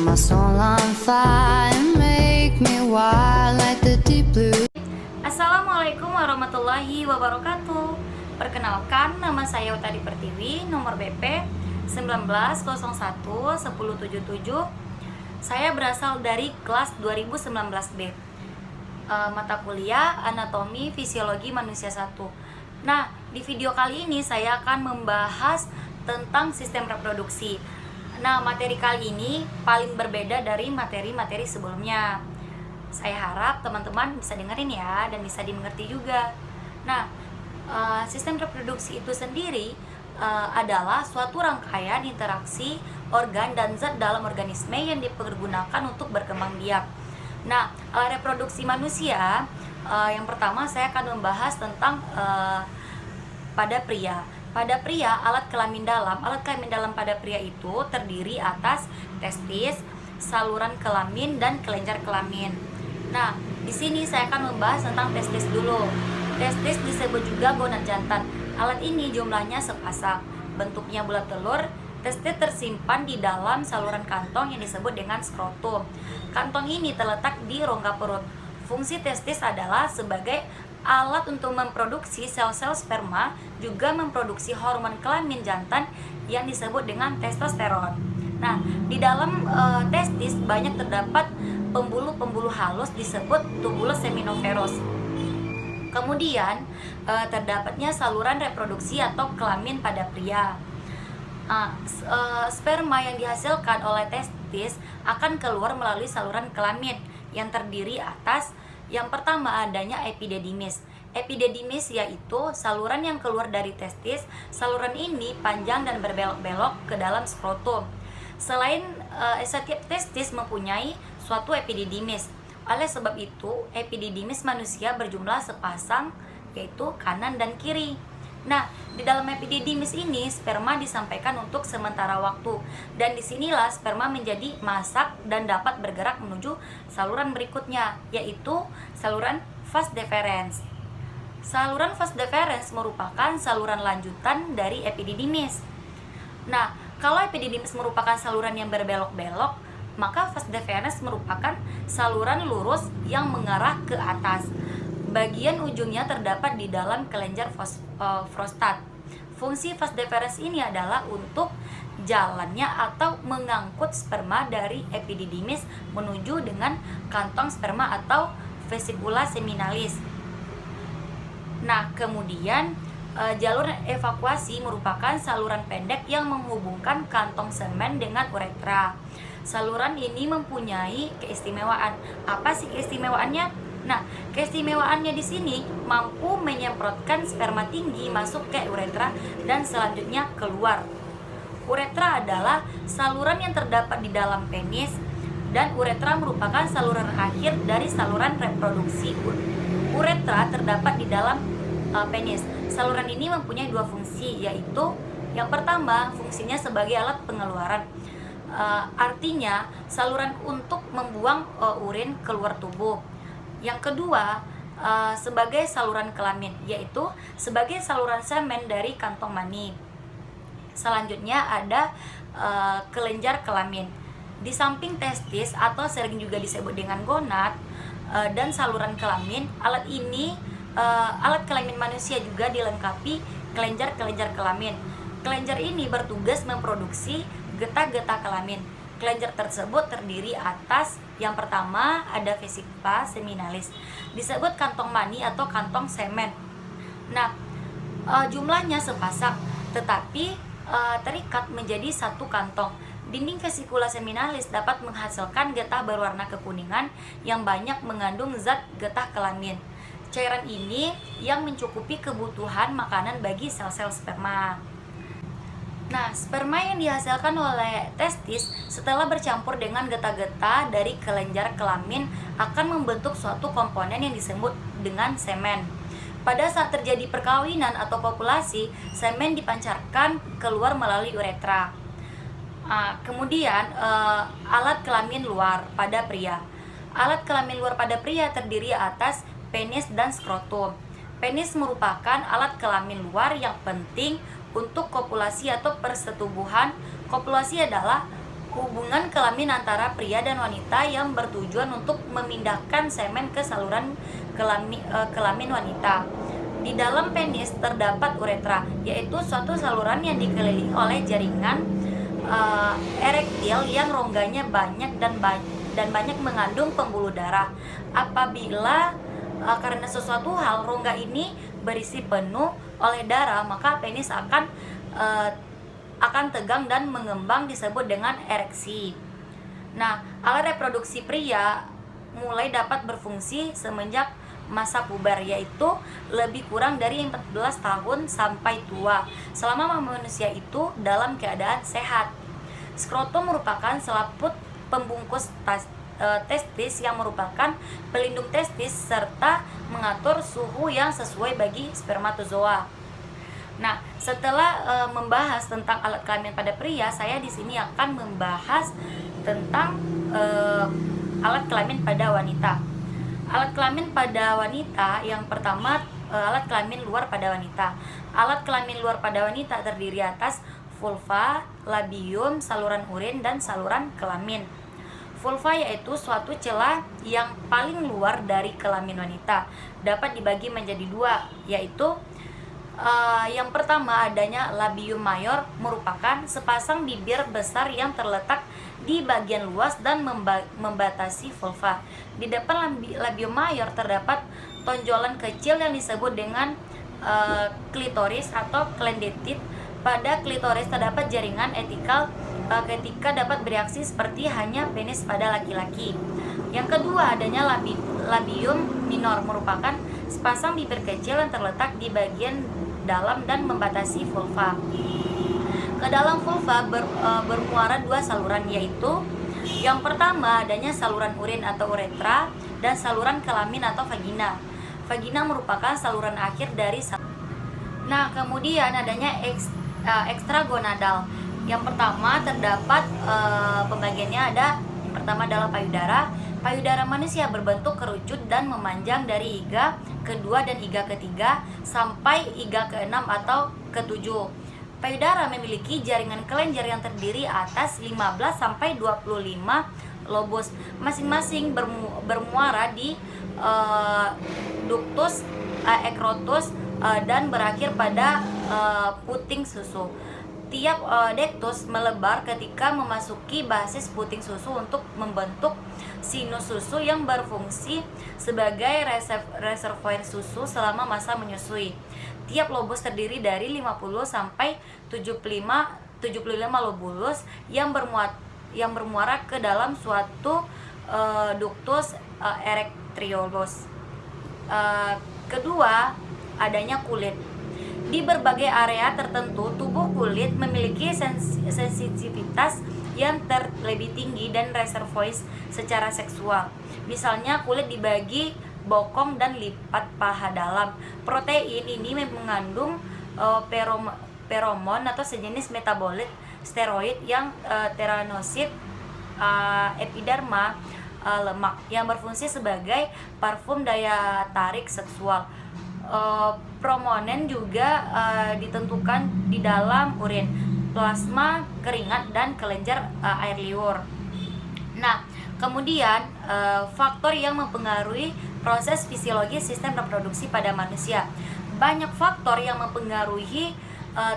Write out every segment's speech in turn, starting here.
my soul on fire, make me wild like the deep blue. Assalamualaikum warahmatullahi wabarakatuh. Perkenalkan, nama saya Utari Pertiwi, nomor BP 19011077. Saya berasal dari kelas 2019B, mata kuliah Anatomi Fisiologi Manusia 1. Nah, di video kali ini saya akan membahas tentang sistem reproduksi. Nah, materi kali ini paling berbeda dari materi-materi sebelumnya. Saya harap teman-teman bisa dengerin ya, dan bisa dimengerti juga. Nah, sistem reproduksi itu sendiri adalah suatu rangkaian interaksi organ dan zat dalam organisme yang dipergunakan untuk berkembang biak. Nah, reproduksi manusia, yang pertama saya akan membahas tentang pada pria. Pada pria, alat kelamin dalam pada pria itu terdiri atas testis, saluran kelamin, dan kelenjar kelamin. Nah, di sini saya akan membahas tentang testis dulu. Testis disebut juga gonad jantan. Alat ini jumlahnya sepasang, bentuknya bulat telur. Testis tersimpan di dalam saluran kantong yang disebut dengan skrotum. Kantong ini terletak di rongga perut. Fungsi testis adalah sebagai alat untuk memproduksi sel-sel sperma, juga memproduksi hormon kelamin jantan yang disebut dengan testosteron. Nah, di dalam testis banyak terdapat pembuluh-pembuluh halus disebut tubulus seminiferus. Kemudian terdapatnya saluran reproduksi atau kelamin pada pria. Sperma yang dihasilkan oleh testis akan keluar melalui saluran kelamin yang terdiri atas yang pertama adanya epididymis. Epididymis yaitu saluran yang keluar dari testis. Saluran ini panjang dan berbelok-belok ke dalam skrotum. Setiap testis mempunyai suatu epididymis. Oleh sebab itu, epididymis manusia berjumlah sepasang, yaitu kanan dan kiri. Nah, di dalam epididymis ini sperma disampaikan untuk sementara waktu, dan disinilah sperma menjadi masak dan dapat bergerak menuju saluran berikutnya, yaitu saluran vas deferens. Saluran vas deferens merupakan saluran lanjutan dari epididymis. Nah, kalau epididymis merupakan saluran yang berbelok-belok, maka vas deferens merupakan saluran lurus yang mengarah ke atas. Bagian ujungnya terdapat di dalam kelenjar prostat. Fungsi vas deferens ini adalah untuk jalannya atau mengangkut sperma dari epididymis menuju dengan kantong sperma atau vesikula seminalis. Nah, kemudian jalur evakuasi merupakan saluran pendek yang menghubungkan kantong semen dengan uretra. Saluran ini mempunyai keistimewaan. Apa sih keistimewaannya? Nah, keistimewaannya di sini mampu menyemprotkan sperma tinggi masuk ke uretra dan selanjutnya keluar. Uretra adalah saluran yang terdapat di dalam penis, dan uretra merupakan saluran akhir dari saluran reproduksi. Uretra terdapat di dalam penis. Saluran ini mempunyai dua fungsi, yaitu yang pertama fungsinya sebagai alat pengeluaran. Artinya saluran untuk membuang urin keluar tubuh. Yang kedua sebagai saluran kelamin, yaitu sebagai saluran semen dari kantong mani. Selanjutnya ada kelenjar kelamin. Di samping testis atau sering juga disebut dengan gonad dan saluran kelamin, alat kelamin manusia juga dilengkapi kelenjar-kelenjar kelamin. Kelenjar ini bertugas memproduksi getah-getah kelamin. Kelenjar tersebut terdiri atas yang pertama ada vesikula seminalis, disebut kantong mani atau kantong semen. Nah, jumlahnya sepasang, tetapi terikat menjadi satu kantong. Dinding vesikula seminalis dapat menghasilkan getah berwarna kekuningan yang banyak mengandung zat getah kelamin. Cairan ini yang mencukupi kebutuhan makanan bagi sel-sel sperma. Nah, sperma yang dihasilkan oleh testis setelah bercampur dengan getah-getah dari kelenjar kelamin akan membentuk suatu komponen yang disebut dengan semen. Pada saat terjadi perkawinan atau kopulasi, semen dipancarkan keluar melalui uretra. Kemudian alat kelamin luar pada pria. Alat kelamin luar pada pria terdiri atas penis dan skrotum. Penis merupakan alat kelamin luar yang penting untuk kopulasi atau persetubuhan. Kopulasi adalah hubungan kelamin antara pria dan wanita yang bertujuan untuk memindahkan semen ke saluran kelamin wanita. Di dalam penis terdapat uretra, yaitu suatu saluran yang dikelilingi oleh jaringan erektil yang rongganya banyak dan banyak mengandung pembuluh darah. Apabila karena sesuatu hal rongga ini berisi penuh oleh darah, maka penis akan tegang dan mengembang, disebut dengan ereksi. Nah, alat reproduksi pria mulai dapat berfungsi semenjak masa puber, yaitu lebih kurang dari 14 tahun sampai tua, selama manusia itu dalam keadaan sehat. Skrotum merupakan selaput pembungkus testis yang merupakan pelindung testis serta mengatur suhu yang sesuai bagi spermatozoa. Nah, setelah membahas tentang alat kelamin pada pria, saya di sini akan membahas tentang alat kelamin pada wanita. Alat kelamin pada wanita, yang pertama alat kelamin luar pada wanita. Alat kelamin luar pada wanita terdiri atas vulva, labium, saluran urin, dan saluran kelamin. Vulva yaitu suatu celah yang paling luar dari kelamin wanita. Dapat dibagi menjadi dua, yaitu yang pertama adanya labium mayor, merupakan sepasang bibir besar yang terletak di bagian luas dan membatasi vulva. Di depan labium mayor terdapat tonjolan kecil yang disebut dengan klitoris atau clendetit. Pada klitoris terdapat jaringan etikal ketika dapat bereaksi seperti hanya penis pada laki-laki. Yang kedua adanya labium minor, merupakan sepasang bibir kecil yang terletak di bagian dalam dan membatasi vulva. Ke dalam vulva bermuara dua saluran, yaitu yang pertama adanya saluran urin atau uretra dan saluran kelamin atau vagina. Vagina merupakan saluran akhir dari Nah, kemudian adanya ekstragonadal. Yang pertama terdapat pembagiannya ada, yang pertama adalah payudara. Payudara manusia berbentuk kerucut dan memanjang dari iga kedua dan iga ketiga sampai iga keenam atau ketujuh. Payudara memiliki jaringan kelenjar yang terdiri atas 15 sampai 25 lobus, masing-masing bermuara di ductus ekrotus dan berakhir pada puting susu. Tiap dektus melebar ketika memasuki basis puting susu untuk membentuk sinus susu yang berfungsi sebagai reservoir susu selama masa menyusui. Tiap lobus terdiri dari 50 sampai 75 lobulus yang bermuara ke dalam suatu ductus erectriolus. Kedua, adanya kulit. Di berbagai area tertentu, tubuh kulit memiliki sensitivitas yang terlebih tinggi dan reservoir secara seksual. Misalnya, kulit dibagi bokong dan lipat paha dalam. Protein ini mengandung feromon atau sejenis metabolit steroid yang teranosit epiderma lemak yang berfungsi sebagai parfum daya tarik seksual. Promonen juga ditentukan di dalam urin, plasma, keringat, dan kelenjar air liur. Nah, kemudian faktor yang mempengaruhi proses fisiologis sistem reproduksi pada manusia. Banyak faktor yang mempengaruhi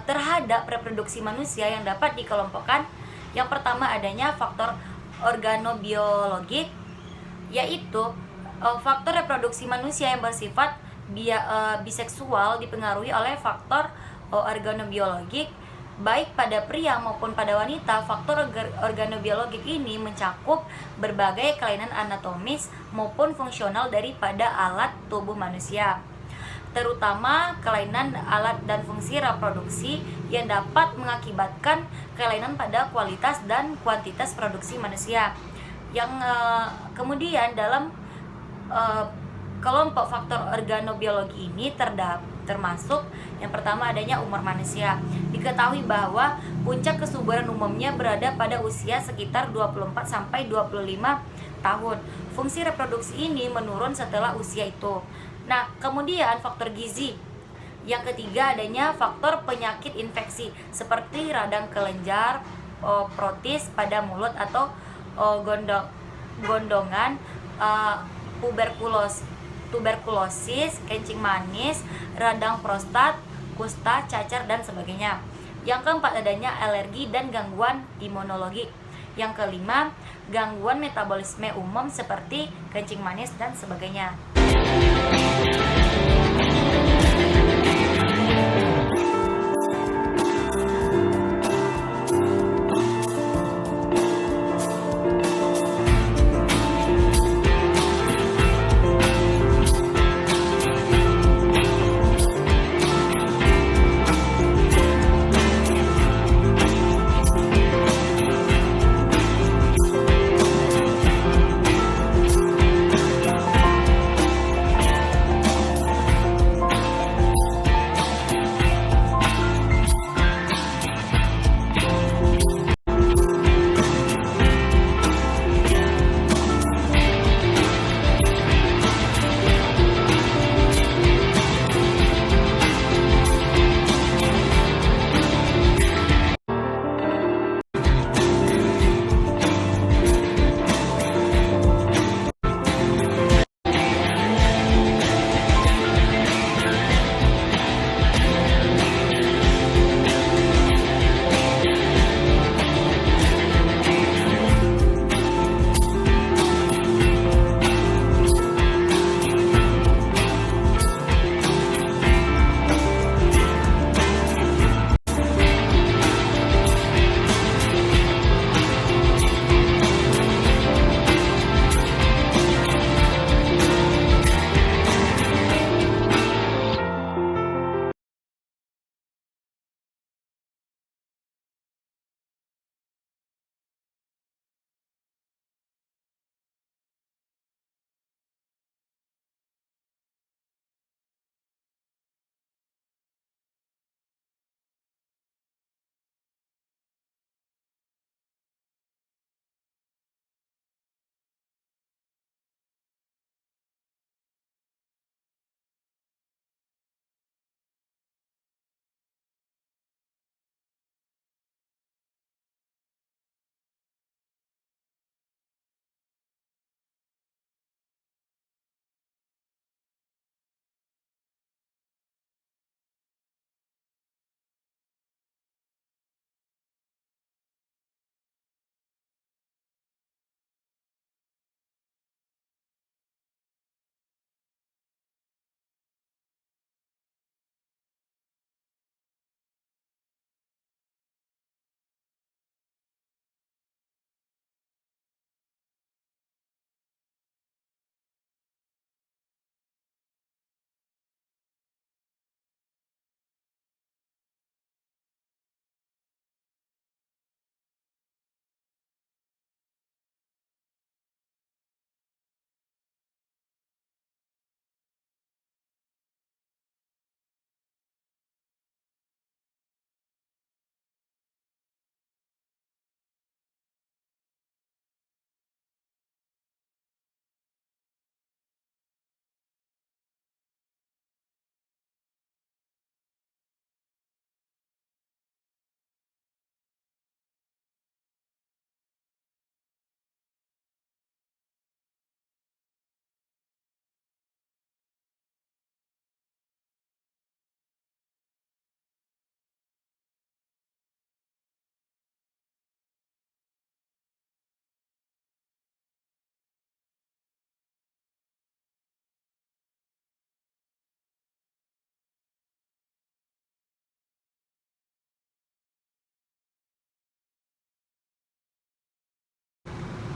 terhadap reproduksi manusia yang dapat dikelompokkan. Yang pertama adanya faktor organobiologik, yaitu faktor reproduksi manusia yang bersifat biseksual dipengaruhi oleh faktor organobiologik baik pada pria maupun pada wanita. Faktor organobiologik ini mencakup berbagai kelainan anatomis maupun fungsional daripada alat tubuh manusia, terutama kelainan alat dan fungsi reproduksi yang dapat mengakibatkan kelainan pada kualitas dan kuantitas produksi manusia. Yang kemudian dalam kelompok faktor organobiologi ini termasuk yang pertama adanya umur manusia. Diketahui bahwa puncak kesuburan umumnya berada pada usia sekitar 24 sampai 25 tahun. Fungsi reproduksi ini menurun setelah usia itu. Nah, kemudian faktor gizi. Yang ketiga adanya faktor penyakit infeksi seperti radang kelenjar, protis pada mulut atau gondongan, tuberkulosis, kencing manis, radang prostat, kusta, cacar, dan sebagainya. Yang keempat, adanya alergi dan gangguan imunologi. Yang kelima, gangguan metabolisme umum seperti kencing manis dan sebagainya.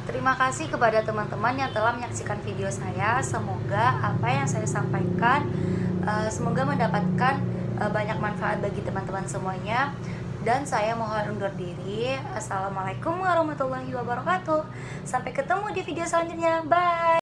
Terima kasih kepada teman-teman yang telah menyaksikan video saya. Semoga apa yang saya sampaikan semoga mendapatkan banyak manfaat bagi teman-teman semuanya. Dan saya mohon undur diri. Assalamualaikum warahmatullahi wabarakatuh. Sampai ketemu di video selanjutnya. Bye.